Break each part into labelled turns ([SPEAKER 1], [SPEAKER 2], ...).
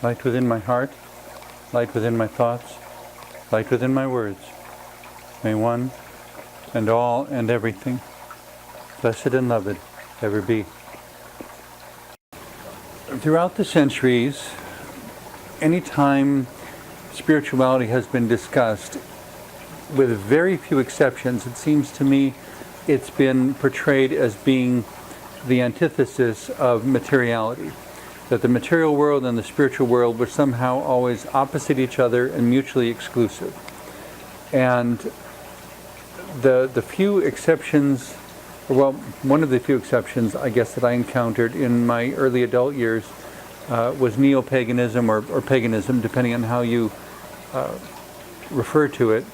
[SPEAKER 1] light within my heart, light within my thoughts, light within my words. May one and all and everything, blessed and loved, ever be. Throughout the centuries, anytime spirituality has been discussed, with very few exceptions, it seems to me it's been portrayed as being the antithesis of materiality. That the material world and the spiritual world were somehow always opposite each other and mutually exclusive. And the few exceptions, well, one of the few exceptions, I guess, that I encountered in my early adult years was neo-paganism or paganism, depending on how you refer to it.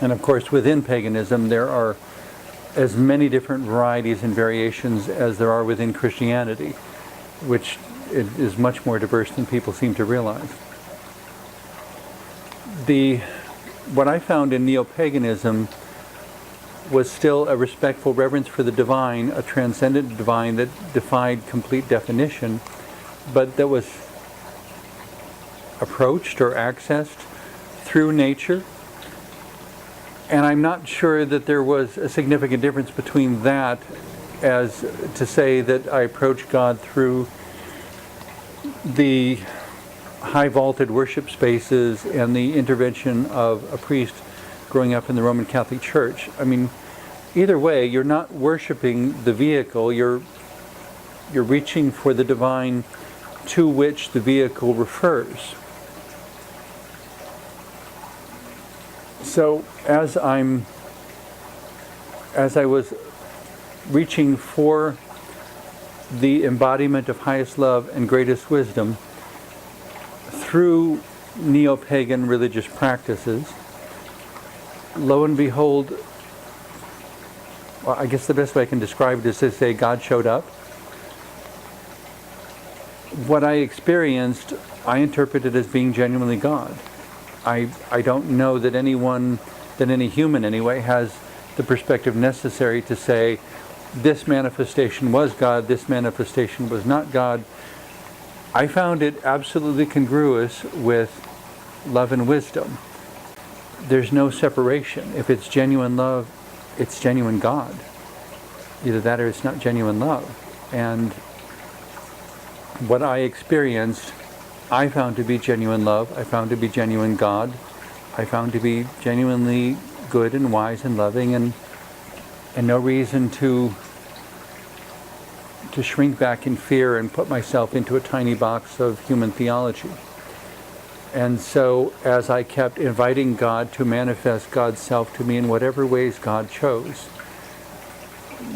[SPEAKER 1] And of course, within paganism, there are as many different varieties and variations as there are within Christianity, which is much more diverse than people seem to realize. What I found in neo-paganism was still a respectful reverence for the divine, a transcendent divine that defied complete definition, but that was approached or accessed through nature. And I'm not sure that there was a significant difference between that as to say that I approach God through the high vaulted worship spaces and the intervention of a priest growing up in the Roman Catholic Church. I mean, either way, you're not worshiping the vehicle, you're reaching for the divine to which the vehicle refers. So as I was reaching for the embodiment of highest love and greatest wisdom through neo-pagan religious practices, lo and behold, well, I guess the best way I can describe it is to say God showed up. What I experienced, I interpreted as being genuinely God. I don't know that any human anyway, has the perspective necessary to say this manifestation was God, this manifestation was not God. I found it absolutely congruous with love and wisdom. There's no separation. If it's genuine love, it's genuine God. Either that or it's not genuine love. And what I experienced, I found to be genuine love. I found to be genuine God. I found to be genuinely good and wise and loving, and no reason to shrink back in fear and put myself into a tiny box of human theology. And so as I kept inviting God to manifest God's self to me in whatever ways God chose,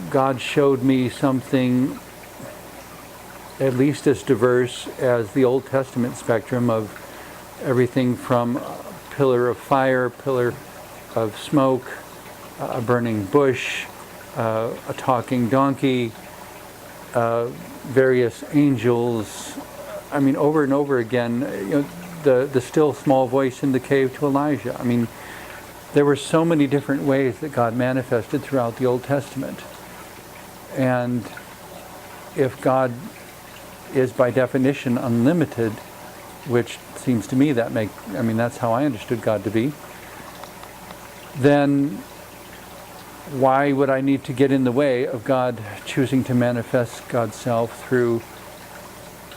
[SPEAKER 1] God showed me something at least as diverse as the Old Testament spectrum of everything from a pillar of fire, pillar of smoke, a burning bush, a talking donkey, various angels. I mean, over and over again, the still small voice in the cave to Elijah. I mean, there were so many different ways that God manifested throughout the Old Testament. And if God is by definition unlimited, which seems to me that's how I understood God to be, then why would I need to get in the way of God choosing to manifest God's self through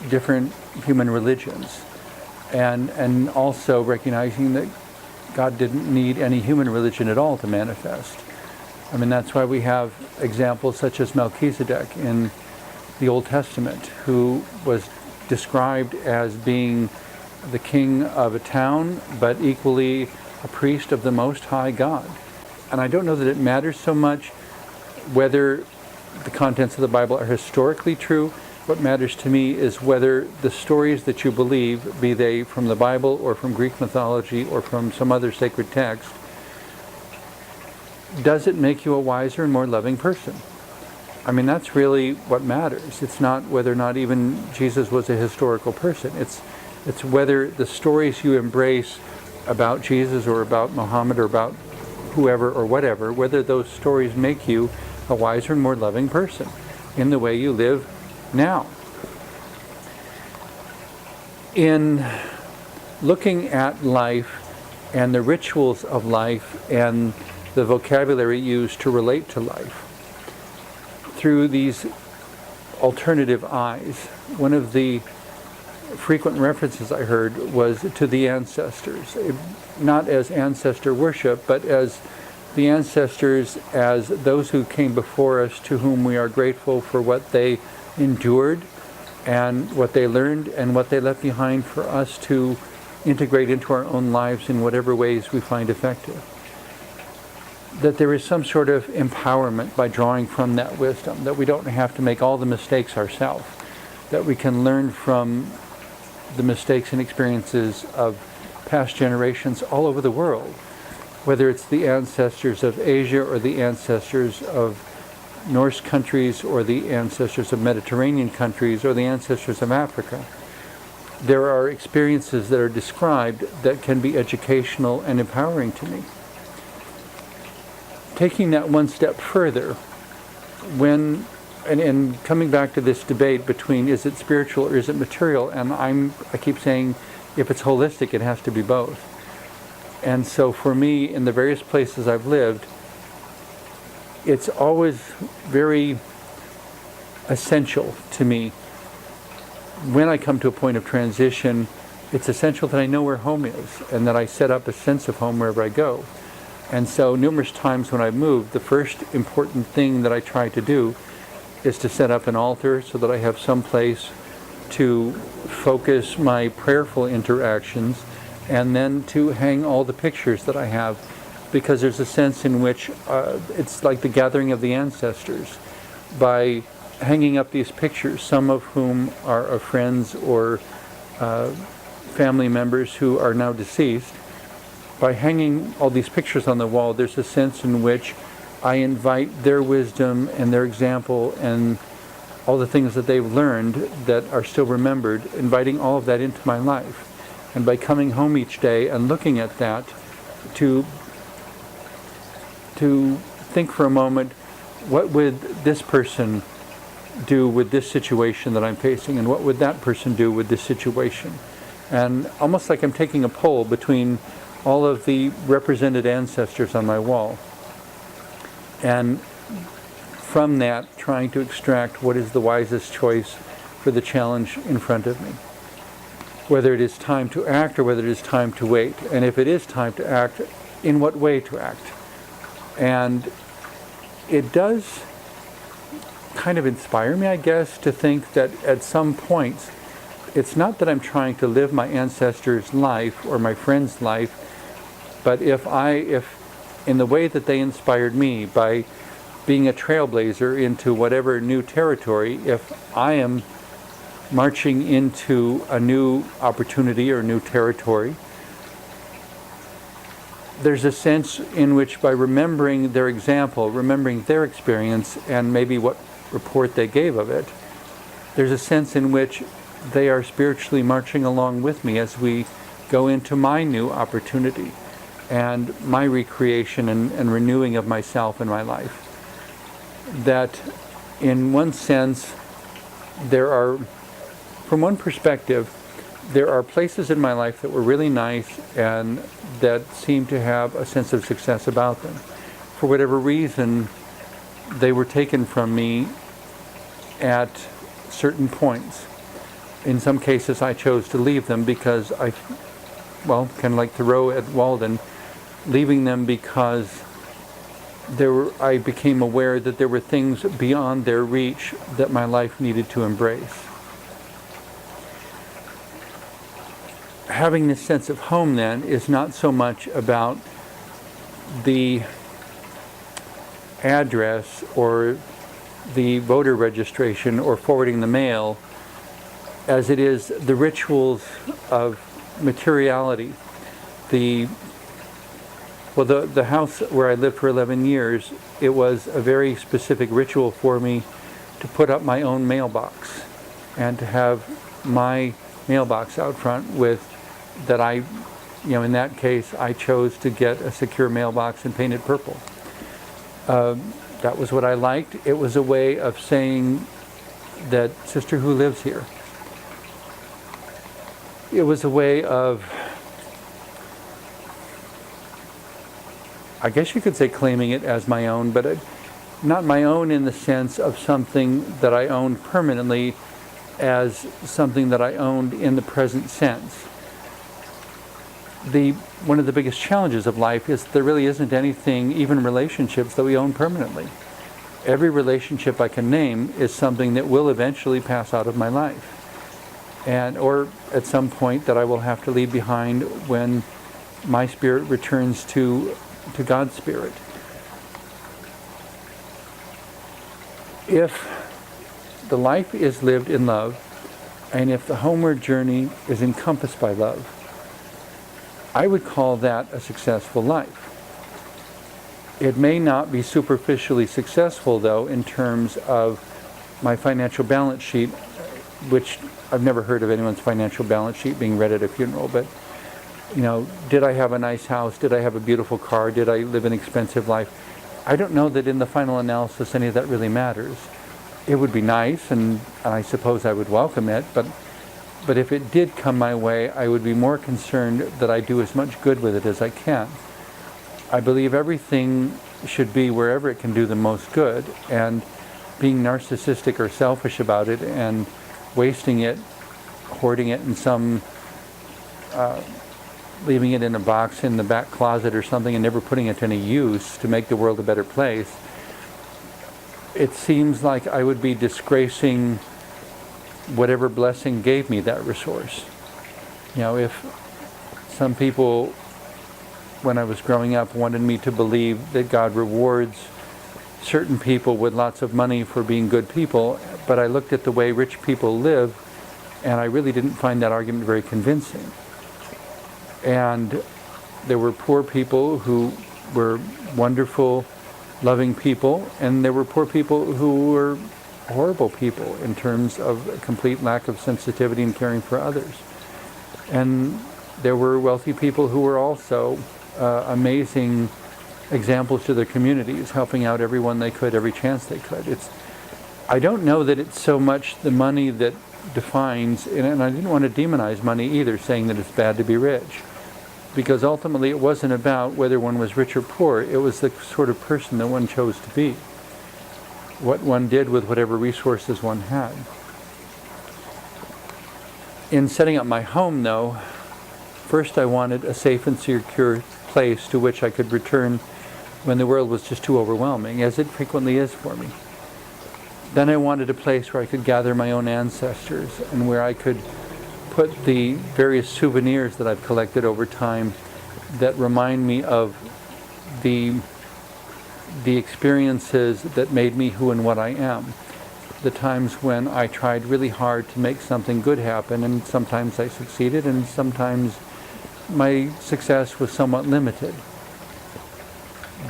[SPEAKER 1] different human religions? And also recognizing that God didn't need any human religion at all to manifest. I mean, that's why we have examples such as Melchizedek in the Old Testament, who was described as being the king of a town, but equally a priest of the Most High God. And I don't know that it matters so much whether the contents of the Bible are historically true. What matters to me is whether the stories that you believe, be they from the Bible or from Greek mythology or from some other sacred text, does it make you a wiser and more loving person? I mean, that's really what matters. It's not whether or not even Jesus was a historical person. It's whether the stories you embrace about Jesus or about Muhammad or about whoever or whatever, whether those stories make you a wiser and more loving person in the way you live now. in looking at life and the rituals of life and the vocabulary used to relate to life through these alternative eyes, one of the frequent references I heard was to the ancestors, not as ancestor worship, but as the ancestors as those who came before us, to whom we are grateful for what they endured and what they learned and what they left behind for us to integrate into our own lives in whatever ways we find effective. That there is some sort of empowerment by drawing from that wisdom, that we don't have to make all the mistakes ourselves, that we can learn from the mistakes and experiences of past generations all over the world, whether it's the ancestors of Asia or the ancestors of Norse countries or the ancestors of Mediterranean countries or the ancestors of Africa. There are experiences that are described that can be educational and empowering to me. Taking that one step further, when and coming back to this debate between is it spiritual or is it material, and I keep saying if it's holistic, it has to be both. And so for me, in the various places I've lived, it's always very essential to me. When I come to a point of transition, it's essential that I know where home is and that I set up a sense of home wherever I go. And so numerous times when I've moved, the first important thing that I try to do is to set up an altar so that I have some place to focus my prayerful interactions, and then to hang all the pictures that I have, because there's a sense in which it's like the gathering of the ancestors. By hanging up these pictures, some of whom are of friends or family members who are now deceased, by hanging all these pictures on the wall, there's a sense in which I invite their wisdom and their example and all the things that they've learned that are still remembered, inviting all of that into my life. And by coming home each day and looking at that, to think for a moment, what would this person do with this situation that I'm facing, and what would that person do with this situation? And almost like I'm taking a poll between all of the represented ancestors on my wall, and from that trying to extract what is the wisest choice for the challenge in front of me. Whether it is time to act or whether it is time to wait. And if it is time to act, in what way to act. And it does kind of inspire me, I guess, to think that at some points, it's not that I'm trying to live my ancestors' life or my friend's life, but if in the way that they inspired me by being a trailblazer into whatever new territory, if I am marching into a new opportunity or new territory, there's a sense in which by remembering their example, remembering their experience, and maybe what report they gave of it, there's a sense in which they are spiritually marching along with me as we go into my new opportunity and my recreation and renewing of myself and my life. That in one sense, from one perspective, there are places in my life that were really nice and that seem to have a sense of success about them. For whatever reason, they were taken from me at certain points. In some cases, I chose to leave them because kind of like Thoreau at Walden, leaving them because I became aware that there were things beyond their reach that my life needed to embrace. Having this sense of home then is not so much about the address or the voter registration or forwarding the mail as it is the rituals of materiality. The house where I lived for 11 years, it was a very specific ritual for me to put up my own mailbox and to have my mailbox out front with that in that case, I chose to get a secure mailbox and paint it purple. That was what I liked. It was a way of saying that Sister Who lives here. it was a way of, I guess you could say, claiming it as my own, but not my own in the sense of something that I owned permanently, as something that I owned in the present sense. One of the biggest challenges of life is there really isn't anything, even relationships, that we own permanently. Every relationship I can name is something that will eventually pass out of my life, or at some point that I will have to leave behind when my spirit returns to God's spirit. If the life is lived in love, and if the homeward journey is encompassed by love, I would call that a successful life. It may not be superficially successful, though, in terms of my financial balance sheet, which I've never heard of anyone's financial balance sheet being read at a funeral, but, did I have a nice house? Did I have a beautiful car? Did I live an expensive life? I don't know that in the final analysis any of that really matters. It would be nice, and I suppose I would welcome it, but if it did come my way, I would be more concerned that I do as much good with it as I can. I believe everything should be wherever it can do the most good, and being narcissistic or selfish about it and wasting it, hoarding it in some, leaving it in a box in the back closet or something and never putting it to any use to make the world a better place, it seems like I would be disgracing whatever blessing gave me that resource. If some people, when I was growing up, wanted me to believe that God rewards certain people with lots of money for being good people, but I looked at the way rich people live, and I really didn't find that argument very convincing. And there were poor people who were wonderful, loving people, and there were poor people who were horrible people in terms of a complete lack of sensitivity and caring for others. And there were wealthy people who were also amazing examples to their communities, helping out everyone they could, every chance they could. I don't know that it's so much the money that defines, and I didn't want to demonize money either, saying that it's bad to be rich. Because ultimately it wasn't about whether one was rich or poor, it was the sort of person that one chose to be. What one did with whatever resources one had. In setting up my home, though, first I wanted a safe and secure place to which I could return when the world was just too overwhelming, as it frequently is for me. Then I wanted a place where I could gather my own ancestors and where I could put the various souvenirs that I've collected over time that remind me of the experiences that made me who and what I am. The times when I tried really hard to make something good happen, and sometimes I succeeded, and sometimes my success was somewhat limited.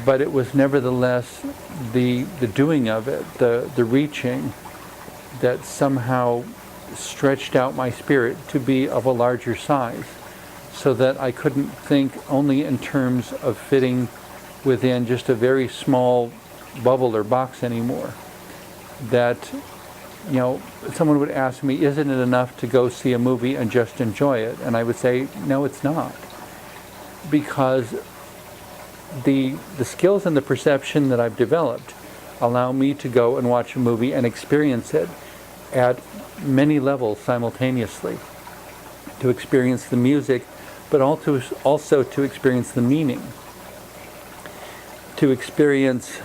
[SPEAKER 1] But it was nevertheless the doing of it, the reaching, that somehow stretched out my spirit to be of a larger size, so that I couldn't think only in terms of fitting within just a very small bubble or box anymore. That, someone would ask me, isn't it enough to go see a movie and just enjoy it? And I would say, no, it's not. Because the skills and the perception that I've developed allow me to go and watch a movie and experience it at many levels simultaneously. To experience the music, but also to experience the meaning. To experience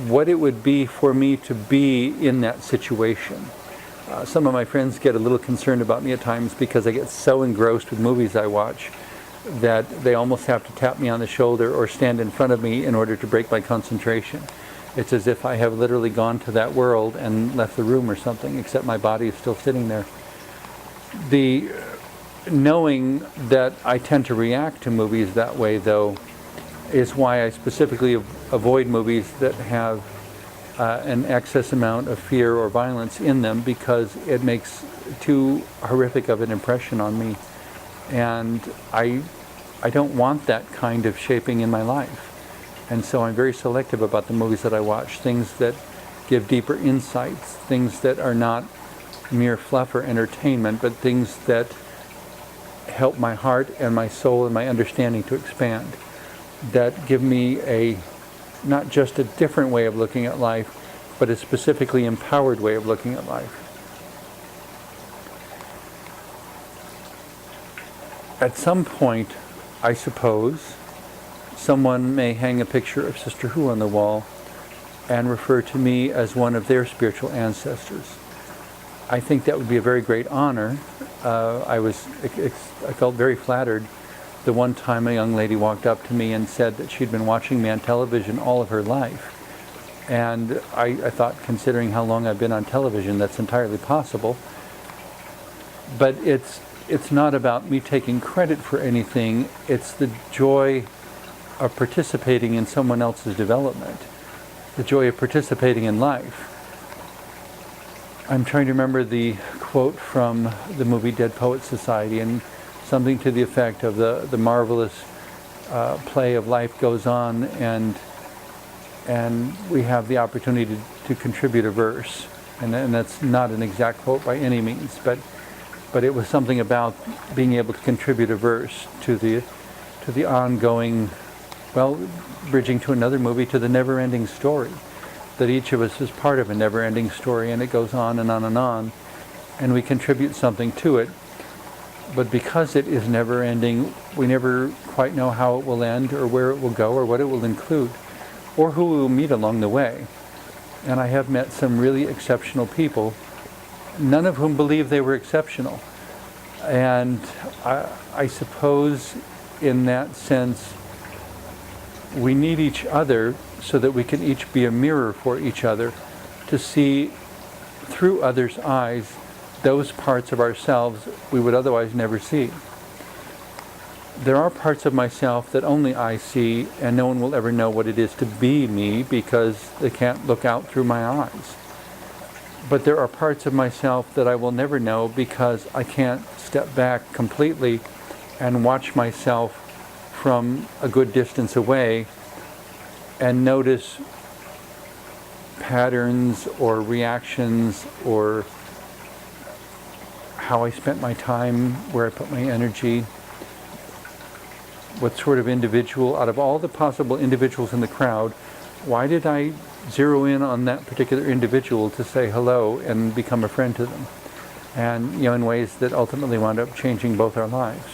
[SPEAKER 1] what it would be for me to be in that situation. Some of my friends get a little concerned about me at times because I get so engrossed with movies I watch that they almost have to tap me on the shoulder or stand in front of me in order to break my concentration. It's as if I have literally gone to that world and left the room or something, except my body is still sitting there. The knowing that I tend to react to movies that way, though, is why I specifically avoid movies that have an excess amount of fear or violence in them, because it makes too horrific of an impression on me. And I don't want that kind of shaping in my life. And so I'm very selective about the movies that I watch, things that give deeper insights, things that are not mere fluff or entertainment, but things that help my heart and my soul and my understanding to expand, that give me not just a different way of looking at life, but a specifically empowered way of looking at life. At some point, I suppose, someone may hang a picture of Sister Hu on the wall and refer to me as one of their spiritual ancestors. I think that would be a very great honor. I felt very flattered the one time a young lady walked up to me and said that she'd been watching me on television all of her life. And I thought, considering how long I've been on television, that's entirely possible. But it's not about me taking credit for anything. It's the joy of participating in someone else's development, the joy of participating in life. I'm trying to remember the quote from the movie Dead Poets Society, and something to the effect of the marvelous play of life goes on, and we have the opportunity to contribute a verse. And that's not an exact quote by any means, but it was something about being able to contribute a verse to the ongoing, well, bridging to another movie, to the never-ending story. That each of us is part of a never-ending story, and it goes on and on and on, and we contribute something to it. But because it is never-ending, we never quite know how it will end, or where it will go, or what it will include, or who we will meet along the way. And I have met some really exceptional people, none of whom believe they were exceptional. And I suppose in that sense, we need each other so that we can each be a mirror for each other, to see through others' eyes those parts of ourselves we would otherwise never see. There are parts of myself that only I see, and no one will ever know what it is to be me, because they can't look out through my eyes. But there are parts of myself that I will never know, because I can't step back completely and watch myself from a good distance away and notice patterns or reactions, or how I spent my time, where I put my energy, what sort of individual, out of all the possible individuals in the crowd, why did I zero in on that particular individual to say hello and become a friend to them? And, in ways that ultimately wound up changing both our lives.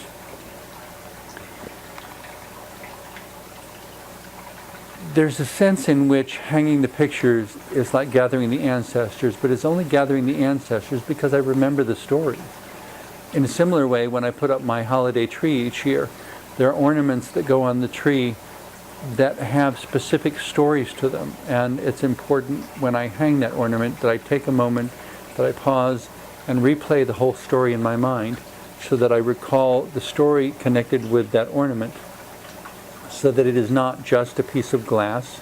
[SPEAKER 1] There's a sense in which hanging the pictures is like gathering the ancestors, but it's only gathering the ancestors because I remember the story. In a similar way, when I put up my holiday tree each year, there are ornaments that go on the tree that have specific stories to them. And it's important when I hang that ornament that I take a moment, that I pause and replay the whole story in my mind, so that I recall the story connected with that ornament, so that it is not just a piece of glass,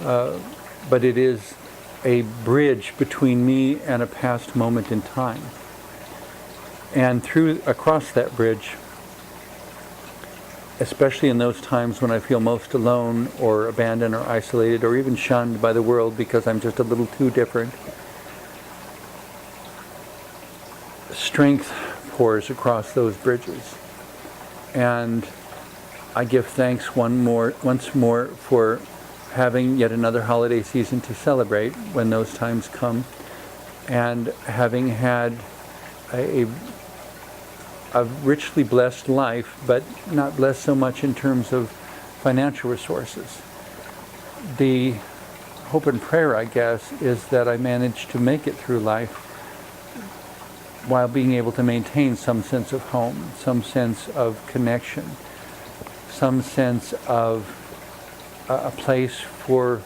[SPEAKER 1] but it is a bridge between me and a past moment in time. And across that bridge, especially in those times when I feel most alone or abandoned or isolated or even shunned by the world because I'm just a little too different, strength pours across those bridges. And I give thanks once more for having yet another holiday season to celebrate when those times come, and having had a richly blessed life, but not blessed so much in terms of financial resources. The hope and prayer, I guess, is that I managed to make it through life while being able to maintain some sense of home, some sense of connection, some sense of a place for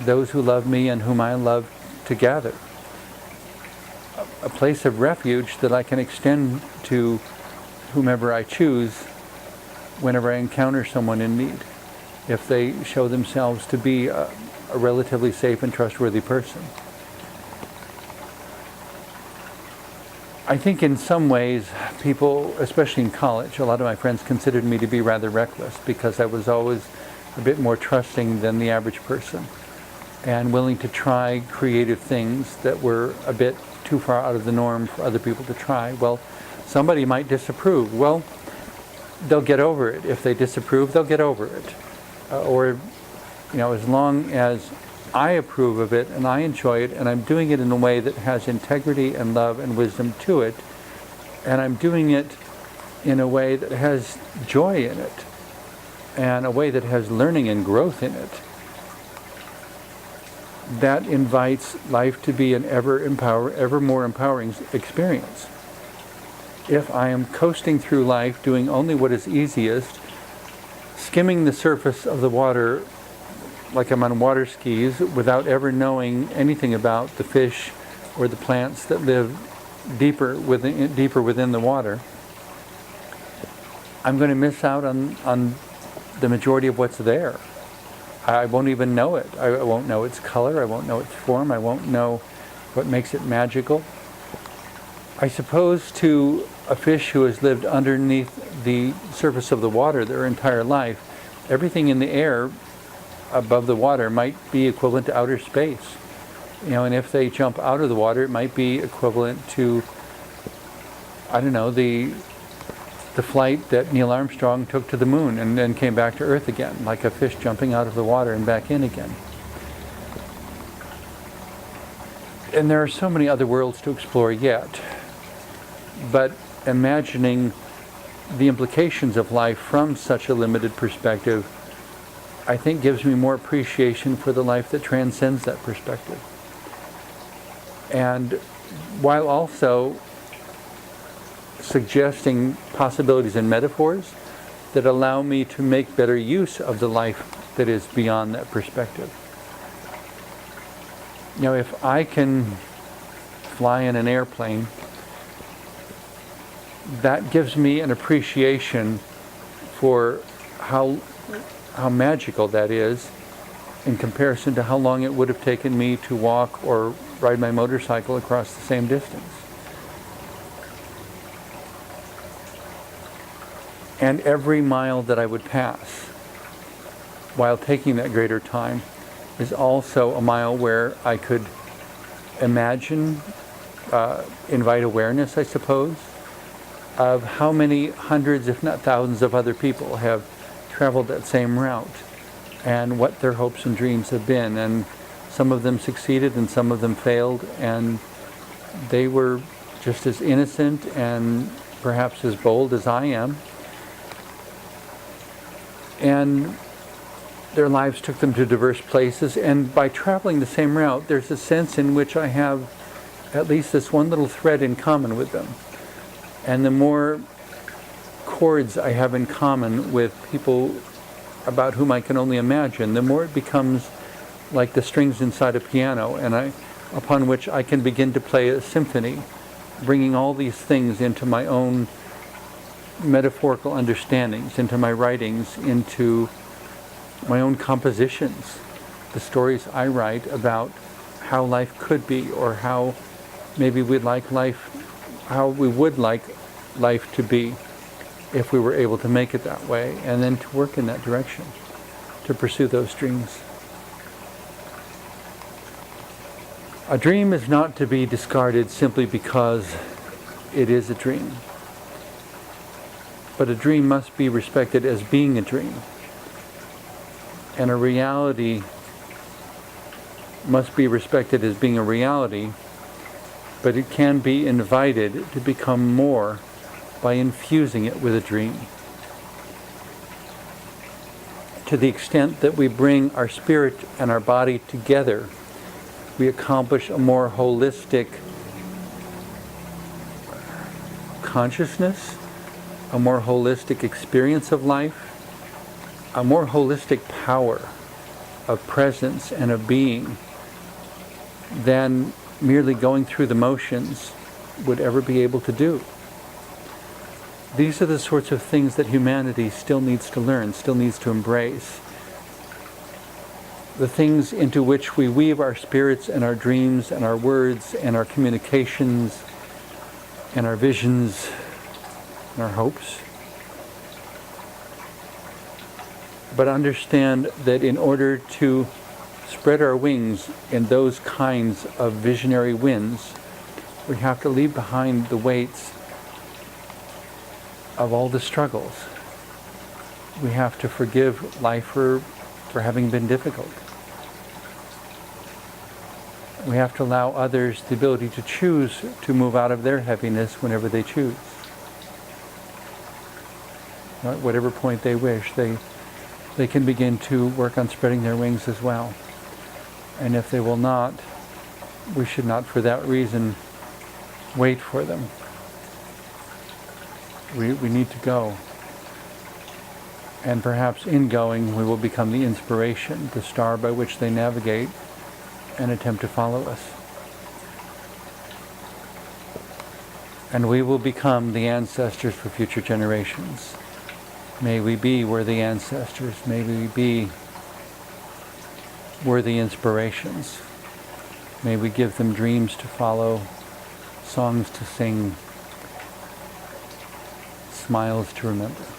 [SPEAKER 1] those who love me and whom I love to gather. A place of refuge that I can extend to whomever I choose whenever I encounter someone in need, if they show themselves to be a relatively safe and trustworthy person. I think in some ways, people, especially in college, a lot of my friends considered me to be rather reckless because I was always a bit more trusting than the average person. and willing to try creative things that were a bit too far out of the norm for other people to try. Well, somebody might disapprove. Well, they'll get over it. If they disapprove, they'll get over it. Or, as long as I approve of it and I enjoy it and I'm doing it in a way that has integrity and love and wisdom to it, and I'm doing it in a way that has joy in it and a way that has learning and growth in it, that invites life to be an ever more empowering experience. If I am coasting through life doing only what is easiest, skimming the surface of the water like I'm on water skis without ever knowing anything about the fish or the plants that live deeper within the water, I'm going to miss out on the majority of what's there. I won't even know it. I won't know its color. I won't know its form. I won't know what makes it magical. I suppose to a fish who has lived underneath the surface of the water their entire life, everything in the air above the water might be equivalent to outer space. And if they jump out of the water, it might be equivalent to, I don't know, the flight that Neil Armstrong took to the moon and then came back to Earth again, like a fish jumping out of the water and back in again. And there are so many other worlds to explore yet. But imagining the implications of life from such a limited perspective, I think gives me more appreciation for the life that transcends that perspective. And while also suggesting possibilities and metaphors that allow me to make better use of the life that is beyond that perspective. If I can fly in an airplane, that gives me an appreciation for how magical that is in comparison to how long it would have taken me to walk or ride my motorcycle across the same distance. And every mile that I would pass while taking that greater time is also a mile where I could imagine, invite awareness, I suppose, of how many hundreds, if not thousands, of other people have traveled that same route and what their hopes and dreams have been. And some of them succeeded and some of them failed, and they were just as innocent and perhaps as bold as I am. And their lives took them to diverse places, and by traveling the same route, there's a sense in which I have at least this one little thread in common with them. And the more chords I have in common with people about whom I can only imagine, the more it becomes like the strings inside a piano, and upon which I can begin to play a symphony, bringing all these things into my own metaphorical understandings, into my writings, into my own compositions, the stories I write about how life could be, or how maybe we'd like life, how we would like life to be if we were able to make it that way, and then to work in that direction, to pursue those dreams. A dream is not to be discarded simply because it is a dream. But a dream must be respected as being a dream. And a reality must be respected as being a reality, but it can be invited to become more by infusing it with a dream. To the extent that we bring our spirit and our body together, we accomplish a more holistic consciousness, a more holistic experience of life, a more holistic power of presence and of being than merely going through the motions would ever be able to do. These are the sorts of things that humanity still needs to learn, still needs to embrace. The things into which we weave our spirits and our dreams and our words and our communications and our visions and our hopes. But understand that in order to spread our wings in those kinds of visionary winds, we have to leave behind the weights of all the struggles. We have to forgive life for having been difficult. We have to allow others the ability to choose to move out of their heaviness whenever they choose. At whatever point they wish, they can begin to work on spreading their wings as well. And if they will not, we should not for that reason wait for them. We need to go. And perhaps in going, we will become the inspiration, the star by which they navigate and attempt to follow us. And we will become the ancestors for future generations. May we be worthy ancestors. May we be worthy inspirations. May we give them dreams to follow, songs to sing, smiles to remember.